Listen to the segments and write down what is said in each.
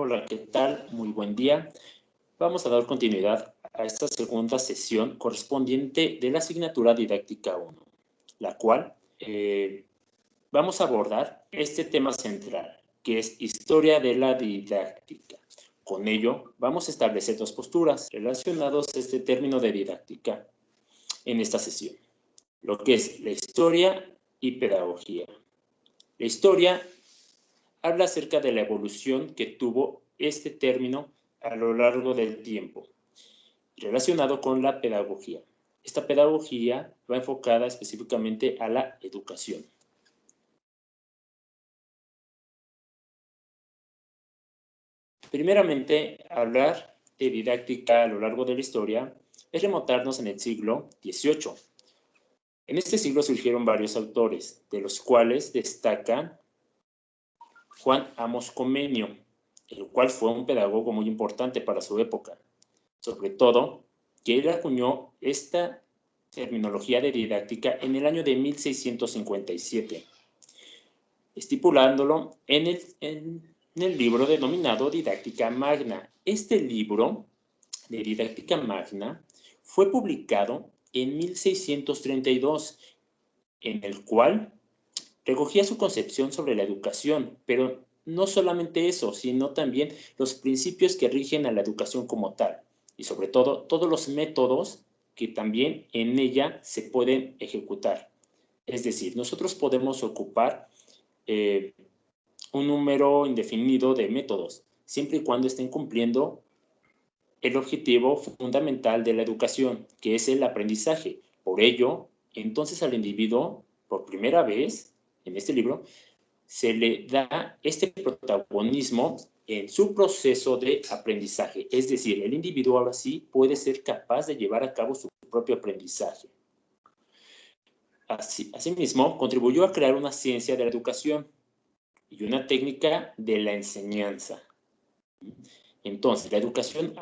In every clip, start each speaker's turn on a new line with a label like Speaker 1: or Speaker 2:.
Speaker 1: Hola, ¿qué tal? Muy buen día. Vamos a dar continuidad a esta segunda sesión correspondiente de la asignatura didáctica 1, la cual vamos a abordar este tema central, que es historia de la didáctica. Con ello, vamos a establecer dos posturas relacionadas a este término de didáctica en esta sesión, lo que es la historia y pedagogía. La historia habla acerca de la evolución que tuvo este término a lo largo del tiempo, relacionado con la pedagogía. Esta pedagogía va enfocada específicamente a la educación. Primeramente, hablar de didáctica a lo largo de la historia es remontarnos en el siglo XVIII. En este siglo surgieron varios autores, de los cuales destaca Juan Amos Comenio, el cual fue un pedagogo muy importante para su época. Sobre todo, que él acuñó esta terminología de didáctica en el año de 1657, estipulándolo en el libro denominado Didáctica Magna. Este libro de Didáctica Magna fue publicado en 1632, en el cual recogía su concepción sobre la educación, pero no solamente eso, sino también los principios que rigen a la educación como tal, y sobre todo todos los métodos que también en ella se pueden ejecutar. Es decir, nosotros podemos ocupar un número indefinido de métodos, siempre y cuando estén cumpliendo el objetivo fundamental de la educación, que es el aprendizaje. Por ello, entonces al individuo, por primera vez en este libro, se le da este protagonismo en su proceso de aprendizaje. Es decir, el individuo ahora sí puede ser capaz de llevar a cabo su propio aprendizaje. Asimismo, contribuyó a crear una ciencia de la educación y una técnica de la enseñanza. Entonces, la educación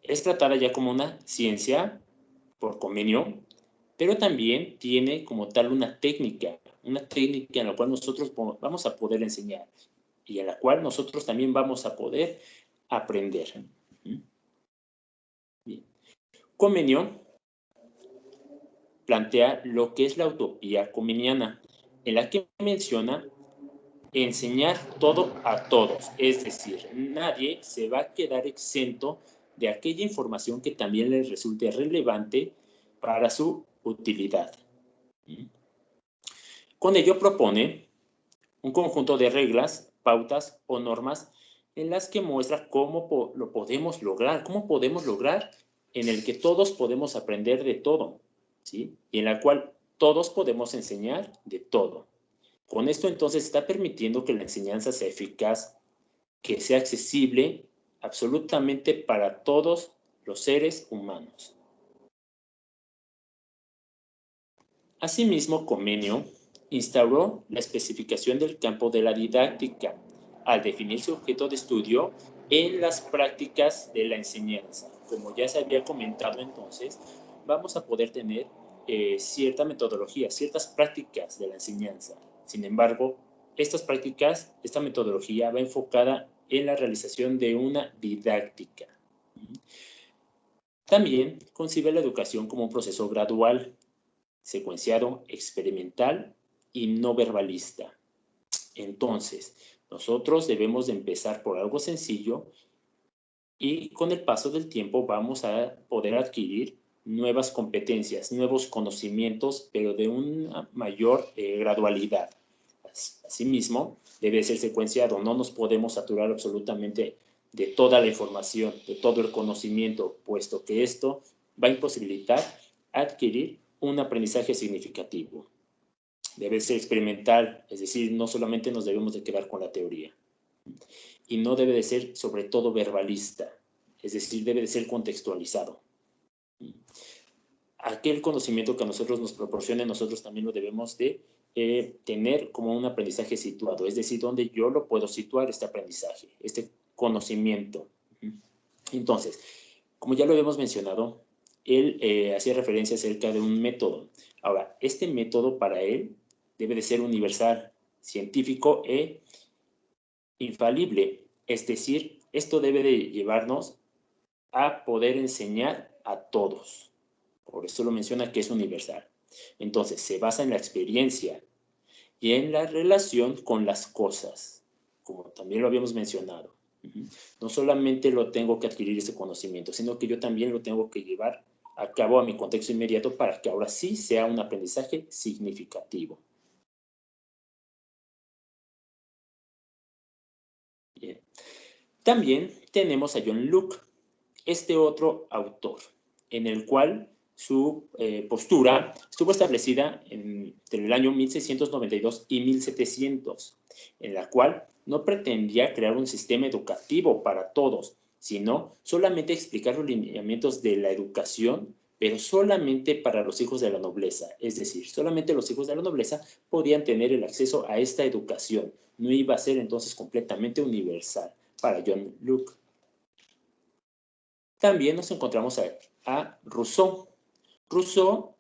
Speaker 1: es tratada ya como una ciencia por Comenio, pero también tiene como tal una técnica en la cual nosotros vamos a poder enseñar y en la cual nosotros también vamos a poder aprender. Bien. Comenio plantea lo que es la utopía comeniana, en la que menciona enseñar todo a todos, es decir, nadie se va a quedar exento de aquella información que también les resulte relevante para su utilidad. Con ello propone un conjunto de reglas, pautas o normas en las que muestra cómo lo podemos lograr, en el que todos podemos aprender de todo, ¿sí? Y en la cual todos podemos enseñar de todo. Con esto entonces está permitiendo que la enseñanza sea eficaz, que sea accesible absolutamente para todos los seres humanos. Asimismo, Comenio instauró la especificación del campo de la didáctica al definir su objeto de estudio en las prácticas de la enseñanza. Como ya se había comentado entonces, vamos a poder tener cierta metodología, ciertas prácticas de la enseñanza. Sin embargo, esta metodología va enfocada en la realización de una didáctica. También concibe la educación como un proceso gradual, secuenciado, experimental y no verbalista. Entonces, nosotros debemos de empezar por algo sencillo y con el paso del tiempo vamos a poder adquirir nuevas competencias, nuevos conocimientos, pero de una mayor gradualidad. Asimismo, debe ser secuenciado, no nos podemos saturar absolutamente de toda la información, de todo el conocimiento, puesto que esto va a imposibilitar adquirir un aprendizaje significativo. Debe ser experimental, es decir, no solamente nos debemos de quedar con la teoría. Y no debe de ser, sobre todo, verbalista, es decir, debe de ser contextualizado. Aquel conocimiento que a nosotros nos proporcione, nosotros también lo debemos de tener como un aprendizaje situado, es decir, donde yo lo puedo situar este aprendizaje, este conocimiento. Entonces, como ya lo hemos mencionado, él hacía referencia acerca de un método. Ahora, este método para él debe de ser universal, científico e infalible, es decir, esto debe de llevarnos a poder enseñar a todos. Por eso lo menciona que es universal. Entonces, se basa en la experiencia y en la relación con las cosas, como también lo habíamos mencionado. No solamente lo tengo que adquirir ese conocimiento, sino que yo también lo tengo que llevar a cabo a mi contexto inmediato para que ahora sí sea un aprendizaje significativo. Bien. También tenemos a John Locke, este otro autor, en el cual su postura estuvo establecida entre el año 1692 y 1700, en la cual no pretendía crear un sistema educativo para todos, sino solamente explicar los lineamientos de la educación, pero solamente para los hijos de la nobleza. Es decir, solamente los hijos de la nobleza podían tener el acceso a esta educación. No iba a ser entonces completamente universal para John Locke. También nos encontramos a Rousseau. Rousseau,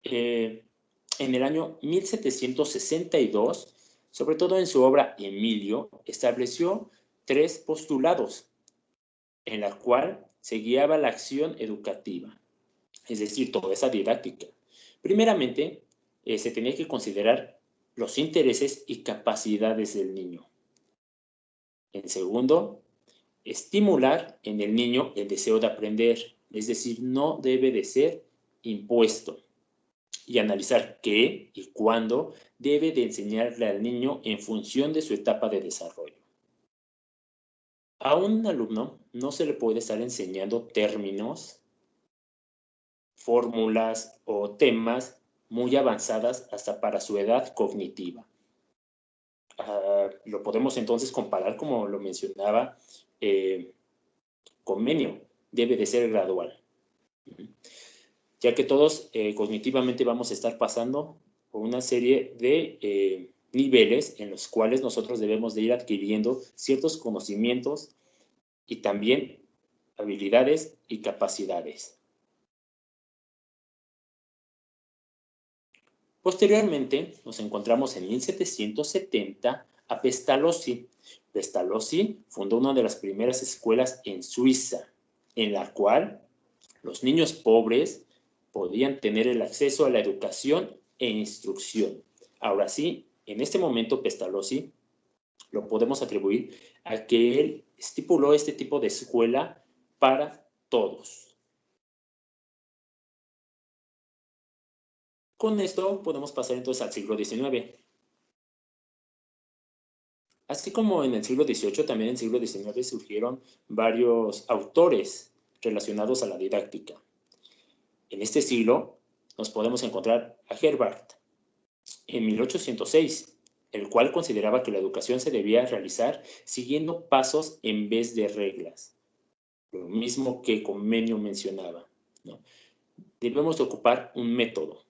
Speaker 1: en el año 1762, sobre todo en su obra Emilio, estableció 3 postulados en la cual se guiaba la acción educativa, es decir, toda esa didáctica. Primeramente, se tenía que considerar los intereses y capacidades del niño. En segundo, estimular en el niño el deseo de aprender, es decir, no debe de ser impuesto. Y analizar qué y cuándo debe de enseñarle al niño en función de su etapa de desarrollo. A un alumno no se le puede estar enseñando términos, fórmulas o temas muy avanzadas hasta para su edad cognitiva. Lo podemos entonces comparar, como lo mencionaba Comenius, debe de ser gradual, ya que todos cognitivamente vamos a estar pasando por una serie de niveles en los cuales nosotros debemos de ir adquiriendo ciertos conocimientos y también habilidades y capacidades. Posteriormente nos encontramos en 1770 a Pestalozzi. Pestalozzi fundó una de las primeras escuelas en Suiza, en la cual los niños pobres podían tener el acceso a la educación e instrucción. Ahora sí, en este momento Pestalozzi lo podemos atribuir a que él estipuló este tipo de escuela para todos. Con esto podemos pasar entonces al siglo XIX. Así como en el siglo XVIII, también en el siglo XIX surgieron varios autores relacionados a la didáctica. En este siglo nos podemos encontrar a Herbart, en 1806, el cual consideraba que la educación se debía realizar siguiendo pasos en vez de reglas. Lo mismo que Comenius mencionaba, ¿no? Debemos de ocupar un método.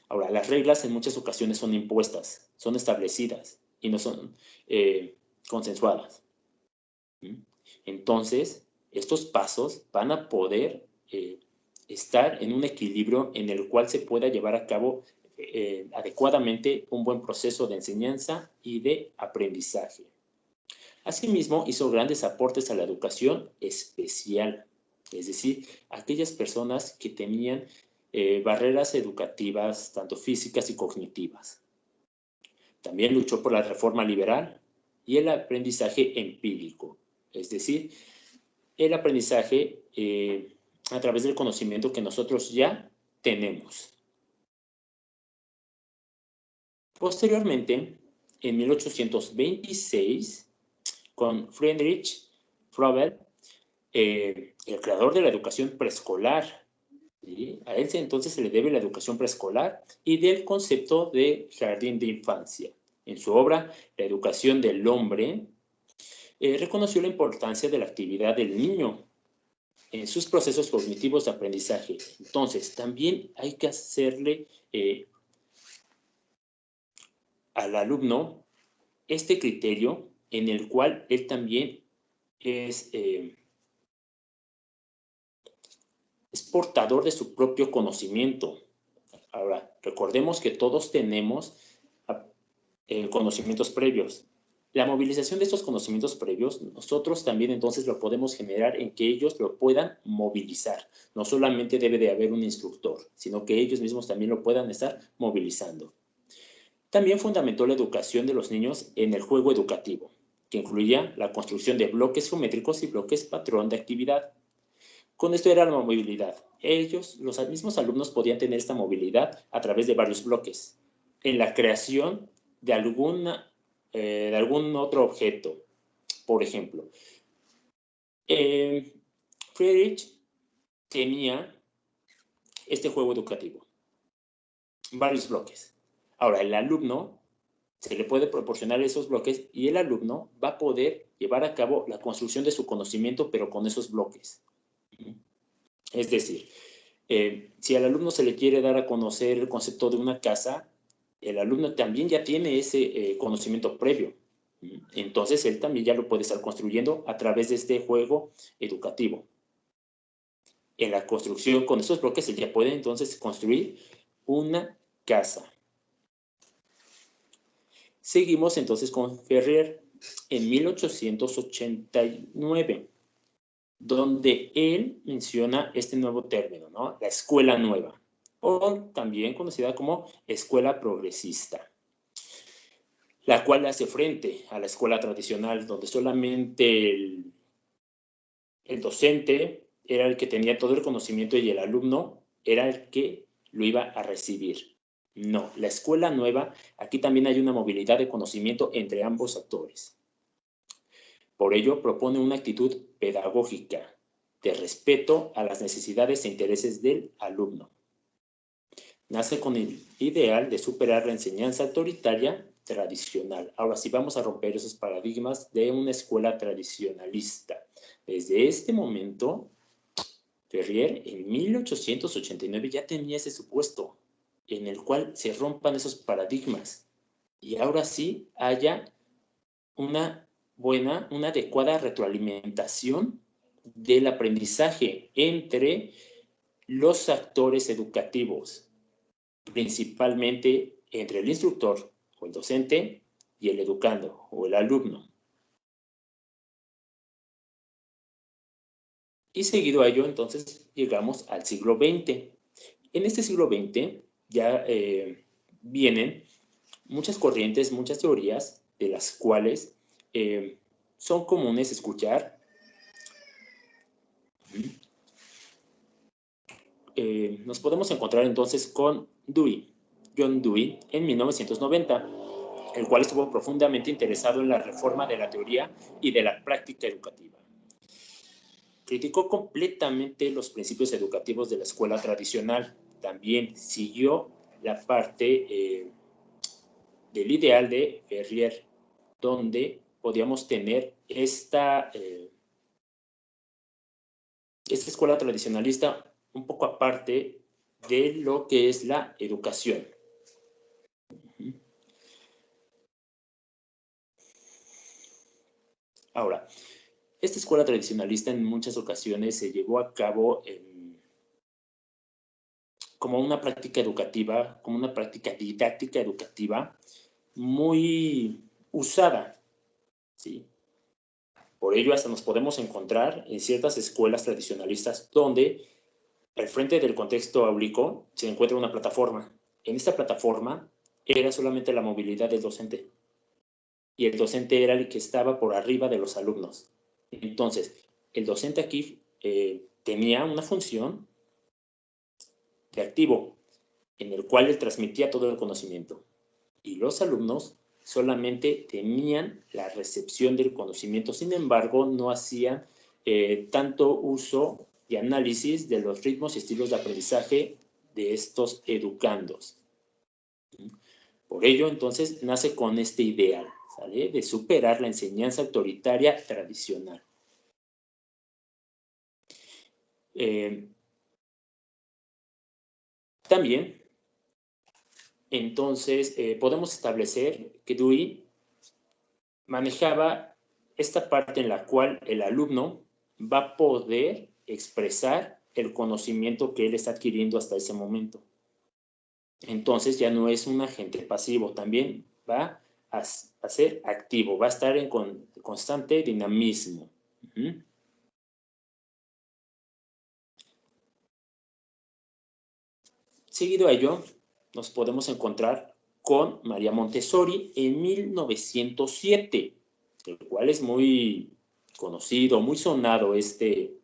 Speaker 1: Ahora, las reglas en muchas ocasiones son impuestas, son establecidas y no son consensuadas. Entonces, estos pasos van a poder estar en un equilibrio en el cual se pueda llevar a cabo adecuadamente un buen proceso de enseñanza y de aprendizaje. Asimismo, hizo grandes aportes a la educación especial, es decir, aquellas personas que tenían barreras educativas, tanto físicas y cognitivas. También luchó por la reforma liberal y el aprendizaje empírico, es decir, el aprendizaje a través del conocimiento que nosotros ya tenemos. Posteriormente, en 1826, con Friedrich Froebel, el creador de la educación preescolar, ¿sí? A él entonces se le debe la educación preescolar y del concepto de jardín de infancia. En su obra, La educación del hombre, reconoció la importancia de la actividad del niño en sus procesos cognitivos de aprendizaje. Entonces, también hay que hacerle al alumno este criterio en el cual él también es portador de su propio conocimiento. Ahora, recordemos que todos tenemos conocimientos previos, La movilización de estos conocimientos previos, nosotros también entonces lo podemos generar en que ellos lo puedan movilizar. No solamente debe de haber un instructor, sino que ellos mismos también lo puedan estar movilizando. También fundamentó la educación de los niños en el juego educativo, que incluía la construcción de bloques geométricos y bloques patrón de actividad. Con esto era la movilidad. Ellos, los mismos alumnos, podían tener esta movilidad a través de varios bloques. En la creación de algún otro objeto. Por ejemplo, Friedrich tenía este juego educativo, varios bloques. Ahora, el alumno se le puede proporcionar esos bloques y el alumno va a poder llevar a cabo la construcción de su conocimiento, pero con esos bloques. Es decir, si al alumno se le quiere dar a conocer el concepto de una casa, el alumno también ya tiene ese conocimiento previo. Entonces, él también ya lo puede estar construyendo a través de este juego educativo. En la construcción con estos bloques, él ya puede entonces construir una casa. Seguimos entonces con Ferrier en 1889, donde él menciona este nuevo término, ¿no? La escuela nueva, o también conocida como escuela progresista, la cual hace frente a la escuela tradicional, donde solamente el docente era el que tenía todo el conocimiento y el alumno era el que lo iba a recibir. No, la escuela nueva, aquí también hay una movilidad de conocimiento entre ambos actores. Por ello, propone una actitud pedagógica de respeto a las necesidades e intereses del alumno. Nace con el ideal de superar la enseñanza autoritaria tradicional. Ahora sí vamos a romper esos paradigmas de una escuela tradicionalista. Desde este momento, Ferrier en 1889 ya tenía ese supuesto en el cual se rompan esos paradigmas y ahora sí haya una adecuada retroalimentación del aprendizaje entre los actores educativos, principalmente entre el instructor o el docente y el educando o el alumno. Y seguido a ello, entonces, llegamos al siglo XX. En este siglo XX ya vienen muchas corrientes, muchas teorías, de las cuales son comunes escuchar. Nos podemos encontrar entonces con Dewey, John Dewey, en 1990, el cual estuvo profundamente interesado en la reforma de la teoría y de la práctica educativa. Criticó completamente los principios educativos de la escuela tradicional. También siguió la parte del ideal de Ferrier, donde podíamos tener esta escuela tradicionalista un poco aparte de lo que es la educación. Ahora, esta escuela tradicionalista en muchas ocasiones se llevó a cabo como una práctica educativa, como una práctica didáctica educativa muy usada, ¿sí? Por ello, hasta nos podemos encontrar en ciertas escuelas tradicionalistas donde al frente del contexto áulico se encuentra una plataforma. En esta plataforma era solamente la movilidad del docente y el docente era el que estaba por arriba de los alumnos. Entonces, el docente aquí tenía una función de activo en el cual él transmitía todo el conocimiento y los alumnos solamente tenían la recepción del conocimiento. Sin embargo, no hacían tanto uso y análisis de los ritmos y estilos de aprendizaje de estos educandos. Por ello, entonces, nace con este ideal, ¿sale? De superar la enseñanza autoritaria tradicional. También, entonces, podemos establecer que Dewey manejaba esta parte en la cual el alumno va a poder expresar el conocimiento que él está adquiriendo hasta ese momento. Entonces ya no es un agente pasivo, también va a ser activo, va a estar en constante dinamismo. Seguido a ello, nos podemos encontrar con María Montessori en 1907, el cual es muy conocido, muy sonado este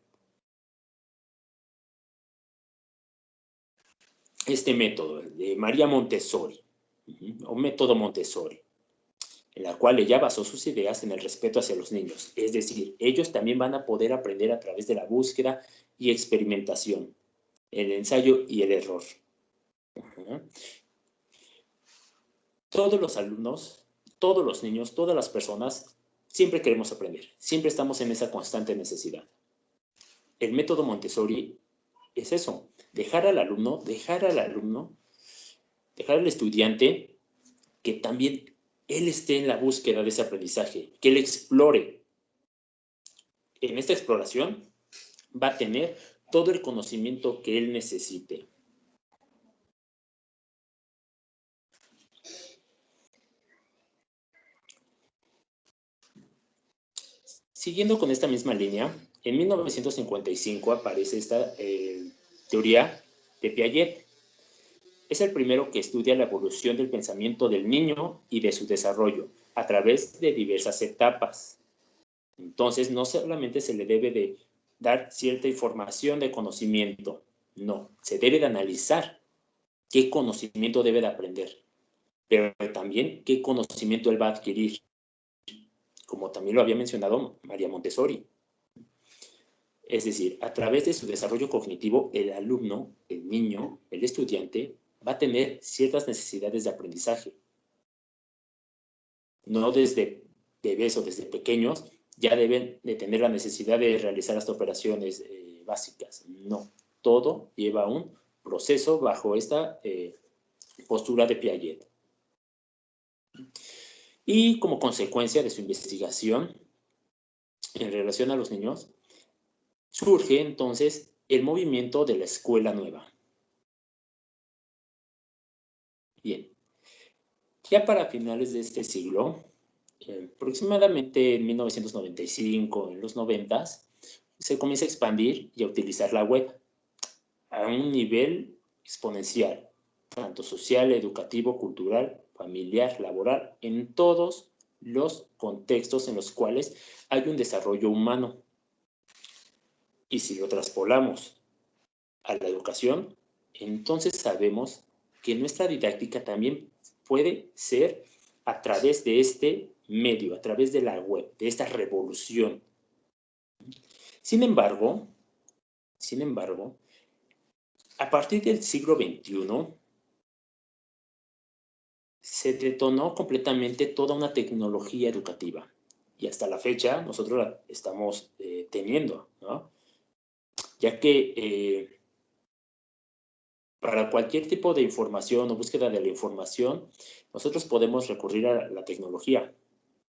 Speaker 1: método de María Montessori, o método Montessori, en la cual ella basó sus ideas en el respeto hacia los niños. Es decir, ellos también van a poder aprender a través de la búsqueda y experimentación, el ensayo y el error. Todos los alumnos, todos los niños, todas las personas, siempre queremos aprender, siempre estamos en esa constante necesidad. El método Montessori es eso, dejar al estudiante que también él esté en la búsqueda de ese aprendizaje, que él explore. En esta exploración va a tener todo el conocimiento que él necesite. Siguiendo con esta misma línea, en 1955 aparece esta teoría de Piaget. Es el primero que estudia la evolución del pensamiento del niño y de su desarrollo a través de diversas etapas. Entonces, no solamente se le debe de dar cierta información de conocimiento, no, se debe de analizar qué conocimiento debe de aprender, pero también qué conocimiento él va a adquirir, como también lo había mencionado María Montessori. Es decir, a través de su desarrollo cognitivo, el alumno, el niño, el estudiante, va a tener ciertas necesidades de aprendizaje. No desde bebés o desde pequeños ya deben de tener la necesidad de realizar las operaciones básicas. No, todo lleva un proceso bajo esta postura de Piaget. Y como consecuencia de su investigación en relación a los niños, surge entonces el movimiento de la escuela nueva. Bien, ya para finales de este siglo, aproximadamente en 1995, en los 90s, se comienza a expandir y a utilizar la web a un nivel exponencial, tanto social, educativo, cultural, familiar, laboral, en todos los contextos en los cuales hay un desarrollo humano. Y si lo traspolamos a la educación, entonces sabemos que nuestra didáctica también puede ser a través de este medio, a través de la web, de esta revolución. Sin embargo, a partir del siglo XXI, se detonó completamente toda una tecnología educativa. Y hasta la fecha nosotros la estamos teniendo, ¿no? Ya que para cualquier tipo de información o búsqueda de la información, nosotros podemos recurrir a la tecnología,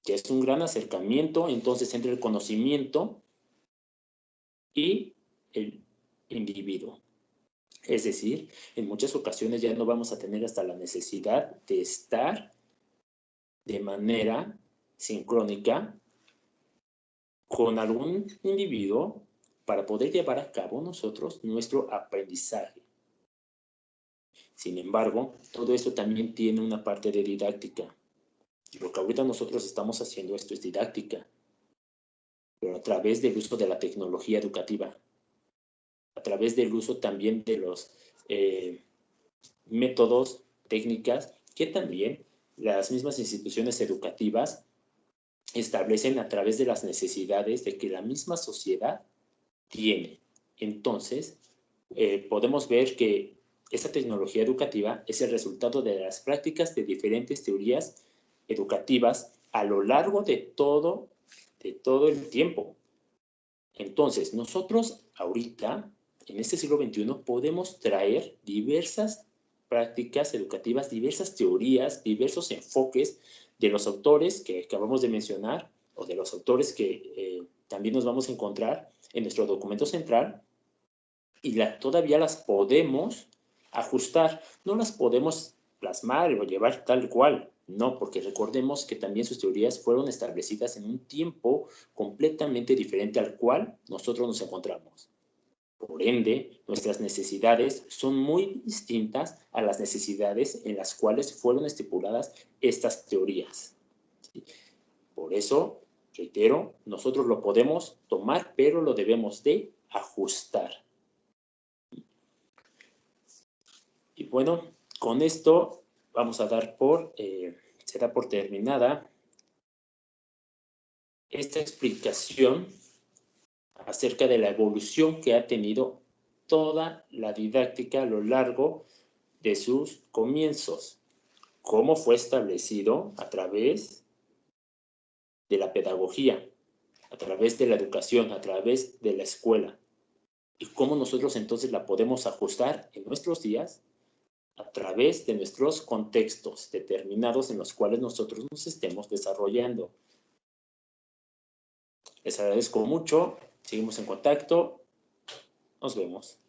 Speaker 1: que es un gran acercamiento entonces entre el conocimiento y el individuo. Es decir, en muchas ocasiones ya no vamos a tener hasta la necesidad de estar de manera sincrónica con algún individuo para poder llevar a cabo nosotros nuestro aprendizaje. Sin embargo, todo esto también tiene una parte de didáctica. Lo que ahorita nosotros estamos haciendo esto es didáctica, pero a través del uso de la tecnología educativa, a través del uso también de los métodos, técnicas, que también las mismas instituciones educativas establecen a través de las necesidades de que la misma sociedad tiene. Entonces, podemos ver que esta tecnología educativa es el resultado de las prácticas de diferentes teorías educativas a lo largo de todo el tiempo. Entonces, nosotros ahorita, en este siglo XXI, podemos traer diversas prácticas educativas, diversas teorías, diversos enfoques de los autores que acabamos de mencionar o de los autores que también nos vamos a encontrar en nuestro documento central y todavía las podemos ajustar, no las podemos plasmar o llevar tal cual, No, porque recordemos que también sus teorías fueron establecidas en un tiempo completamente diferente al cual nosotros nos encontramos. Por ende, nuestras necesidades son muy distintas a las necesidades en las cuales fueron estipuladas estas teorías. ¿Sí? Por eso, reitero, nosotros lo podemos tomar, pero lo debemos de ajustar. Y bueno, con esto vamos a dar se da por terminada esta explicación acerca de la evolución que ha tenido toda la didáctica a lo largo de sus comienzos. Cómo fue establecido a través de la pedagogía, a través de la educación, a través de la escuela. Y cómo nosotros entonces la podemos ajustar en nuestros días a través de nuestros contextos determinados en los cuales nosotros nos estemos desarrollando. Les agradezco mucho, seguimos en contacto, nos vemos.